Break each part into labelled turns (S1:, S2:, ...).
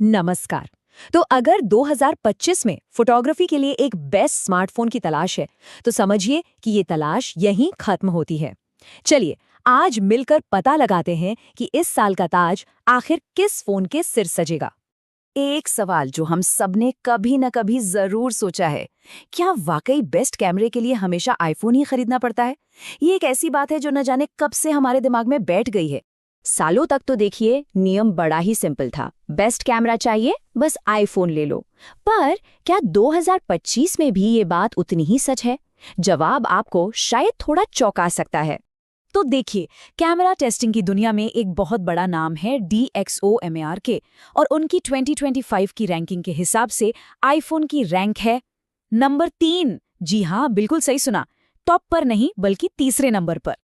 S1: नमस्कार। तो अगर 2025 में फोटोग्राफी के लिए एक बेस्ट स्मार्टफोन की तलाश है, तो समझिए कि ये तलाश यहीं खत्म होती है। चलिए आज मिलकर पता लगाते हैं कि इस साल का ताज आखिर किस फोन के सिर सजेगा। एक सवाल जो हम सबने कभी न कभी जरूर सोचा है, क्या वाकई बेस्ट कैमरे के लिए हमेशा आईफोन ही खरीदना पड़ता है? ये एक ऐसी बात है जो न जाने कब से हमारे दिमाग में बैठ गई है। सालों तक तो देखिए नियम बड़ा ही सिंपल था, बेस्ट कैमरा चाहिए बस आईफोन ले लो। पर क्या 2025 में भी ये बात उतनी ही सच है? जवाब आपको शायद थोड़ा चौंका सकता है। तो देखिए, कैमरा टेस्टिंग की दुनिया में एक बहुत बड़ा नाम है DxOMAR के, और उनकी 2025 की रैंकिंग के हिसाब से आईफोन की रैंक है नंबर 3। जी हाँ, बिल्कुल सही सुना, टॉप पर नहीं बल्कि तीसरे नंबर पर।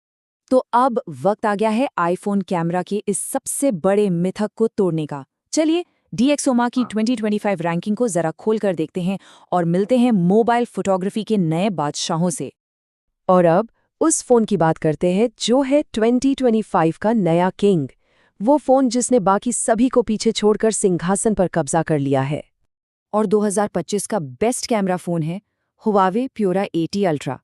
S1: तो अब वक्त आ गया है आईफोन कैमरा के इस सबसे बड़े मिथक को तोड़ने का। चलिए DxOMAR की 2025 रैंकिंग को जरा खोल कर देखते हैं और मिलते हैं मोबाइल फोटोग्राफी के नए बादशाहों से। और अब उस फोन की बात करते हैं जो है 2025 का नया किंग, वो फोन जिसने बाकी सभी को पीछे छोड़कर सिंहासन पर कब्जा कर लिया है। और 2025 का बेस्ट कैमरा फोन है Huawei Pura 80 अल्ट्रा।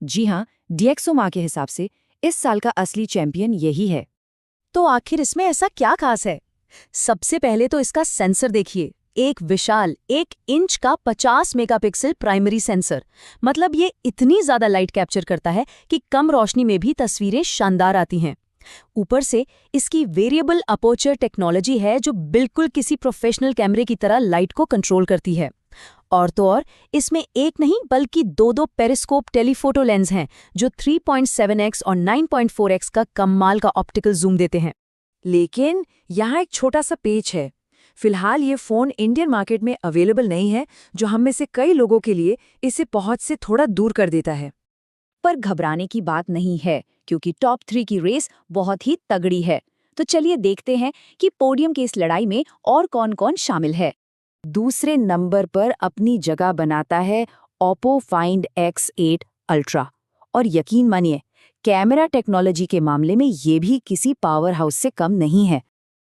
S1: जी हाँ, DxOMAR के हिसाब से इस साल का असली चैंपियन यही है। तो आखिर इसमें ऐसा क्या खास है? सबसे पहले तो इसका सेंसर देखिए, एक विशाल 1 इंच का 50 मेगापिक्सल प्राइमरी सेंसर। मतलब ये इतनी ज्यादा लाइट कैप्चर करता है कि कम रोशनी में भी तस्वीरें शानदार आती हैं। ऊपर से इसकी वेरिएबल अपर्चर टेक्नोलॉजी है जो बिल्कुल किसी प्रोफेशनल कैमरे की तरह लाइट को कंट्रोल करती है। और तो और इसमें एक नहीं बल्कि दो पेरिस्कोप टेलीफोटो लेंस हैं जो 3.7x और 9.4x का कमाल का ऑप्टिकल जूम देते हैं। लेकिन यहाँ एक छोटा सा पेच है। फिलहाल ये फोन इंडियन मार्केट में अवेलेबल नहीं है, जो हम में से कई लोगों के लिए इसे पहुंच से थोड़ा दूर कर देता है। पर घबराने की बात नहीं है, क्योंकि टॉप 3 की रेस बहुत ही तगड़ी है। तो चलिए देखते हैं कि पोडियम की इस लड़ाई में और कौन-कौन शामिल है। दूसरे नंबर पर अपनी जगह बनाता है Oppo Find X8 अल्ट्रा। और यकीन मानिए, कैमरा टेक्नोलॉजी के मामले में ये भी किसी पावर हाउस से कम नहीं है।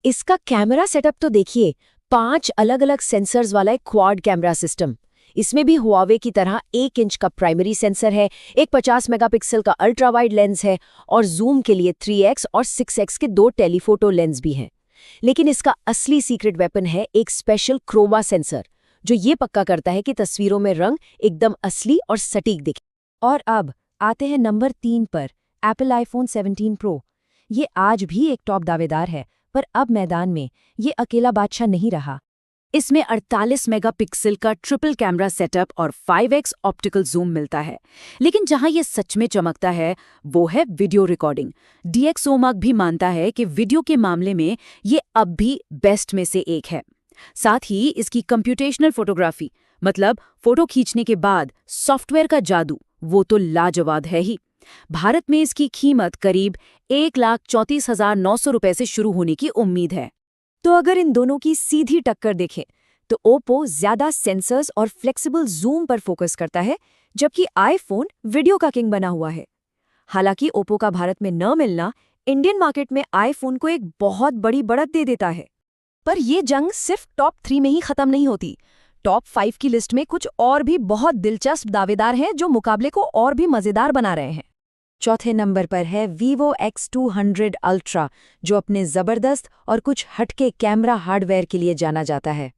S1: इसका कैमरा सेटअप तो देखिए, 5 अलग-अलग सेंसर्स वाला एक क्वाड कैमरा सिस्टम। इसमें भी Huawei की तरह 1 इंच का प्राइमरी सेंसर है, एक 50 मेगापिक्सल का अल्ट्रा वाइड लेंस है और जूम के लिए 3x और 6x के 2 टेलीफोटो लेंस भी हैं। लेकिन इसका असली सीक्रेट वेपन है एक स्पेशल क्रोमा सेंसर, जो ये पक्का करता है कि तस्वीरों में रंग एकदम असली और सटीक दिखे। और अब आते हैं नंबर 3 पर, एप्पल आईफोन 17 प्रो। ये आज भी एक टॉप दावेदार है, पर अब मैदान में ये अकेला बादशाह नहीं रहा। इसमें 48 मेगापिक्सल का ट्रिपल कैमरा सेटअप और 5x ऑप्टिकल जूम मिलता है। लेकिन जहां ये सच में चमकता है वो है वीडियो रिकॉर्डिंग। DxOMAR भी मानता है कि वीडियो के मामले में ये अब भी बेस्ट में से एक है। साथ ही इसकी कंप्यूटेशनल फोटोग्राफी, मतलब फोटो खींचने के बाद सॉफ्टवेयर का जादू, वो तो लाजवाब है ही। भारत में इसकी कीमत करीब 1,34,900 रुपए से शुरू होने की उम्मीद है। तो अगर इन दोनों की सीधी टक्कर देखें तो ओप्पो ज्यादा सेंसर्स और फ्लेक्सिबल जूम पर फोकस करता है, जबकि आईफोन वीडियो का किंग बना हुआ है। हालांकि ओप्पो का भारत में न मिलना इंडियन मार्केट में आईफोन को एक बहुत बड़ी बढ़त दे देता है। पर यह जंग सिर्फ टॉप 3 में ही खत्म नहीं होती। टॉप 5 की लिस्ट में कुछ और भी बहुत दिलचस्प दावेदार हैं जो मुकाबले को और भी मजेदार बना रहे हैं। चौथे नंबर पर है Vivo X200 अल्ट्रा, जो अपने जबरदस्त और कुछ हटके कैमरा हार्डवेयर के लिए जाना जाता है।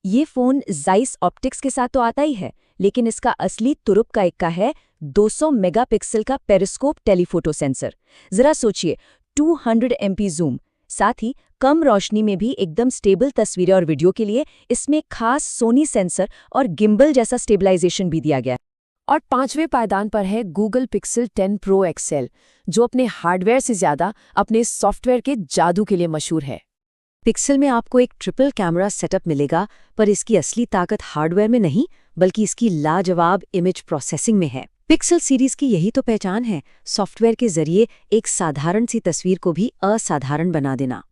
S1: ये फोन Zeiss ऑप्टिक्स के साथ तो आता ही है, लेकिन इसका असली तुरुप का इक्का है 200 मेगापिक्सल का पेरिस्कोप टेलीफोटो सेंसर। जरा सोचिए, 200 MP जूम, साथ ही कम रोशनी में भी एकदम स्टेबल तस्वीरें और वीडियो के लिए इसमें खास सोनी सेंसर और गिम्बल जैसा स्टेबलाइजेशन भी दिया गया। और 5वें पायदान पर है Google Pixel 10 Pro XL, जो अपने हार्डवेयर से ज्यादा अपने सॉफ्टवेयर के जादू के लिए मशहूर है। पिक्सल में आपको एक ट्रिपल कैमरा सेटअप मिलेगा, पर इसकी असली ताकत हार्डवेयर में नहीं बल्कि इसकी लाजवाब इमेज प्रोसेसिंग में है। पिक्सल सीरीज की यही तो पहचान है, सॉफ्टवेयर के जरिए एक साधारण सी तस्वीर को भी असाधारण बना देना।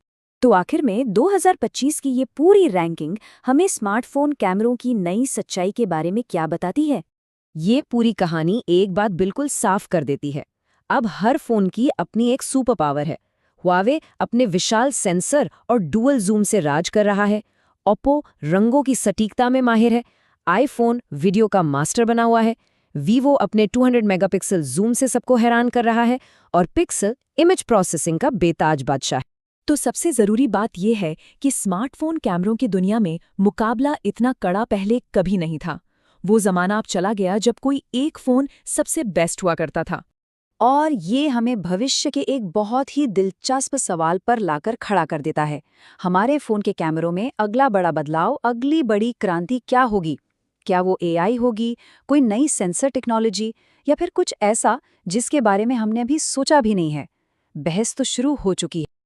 S1: तो आखिर में 2025 की ये पूरी रैंकिंग हमें स्मार्टफोन कैमरों की नई सच्चाई के बारे में क्या बताती है? ये पूरी कहानी एक बात बिल्कुल साफ कर देती है। अब हर फोन की अपनी एक सुपर पावर है। Huawei अपने विशाल सेंसर और डुअल जूम से राज कर रहा है। ओप्पो रंगों की सटीकता में माहिर है, आईफोन वीडियो का मास्टर बना हुआ है, वीवो अपने 200 मेगापिक्सल जूम से सबको हैरान कर रहा है और पिक्सल इमेज प्रोसेसिंग का बेताज बादशाह है।
S2: तो सबसे ज़रूरी बात यह है कि स्मार्टफोन कैमरों की दुनिया में मुकाबला इतना कड़ा पहले कभी नहीं था। वो ज़माना अब चला गया जब कोई एक फ़ोन सबसे बेस्ट हुआ करता था।
S3: और ये हमें भविष्य के एक बहुत ही दिलचस्प सवाल पर लाकर खड़ा कर देता है। हमारे फ़ोन के कैमरों में अगला बड़ा बदलाव, अगली बड़ी क्रांति क्या होगी? क्या वो एआई होगी, कोई नई सेंसर टेक्नोलॉजी, या फिर कुछ ऐसा जिसके बारे में हमने अभी सोचा भी नहीं है? बहस तो शुरू हो चुकी है।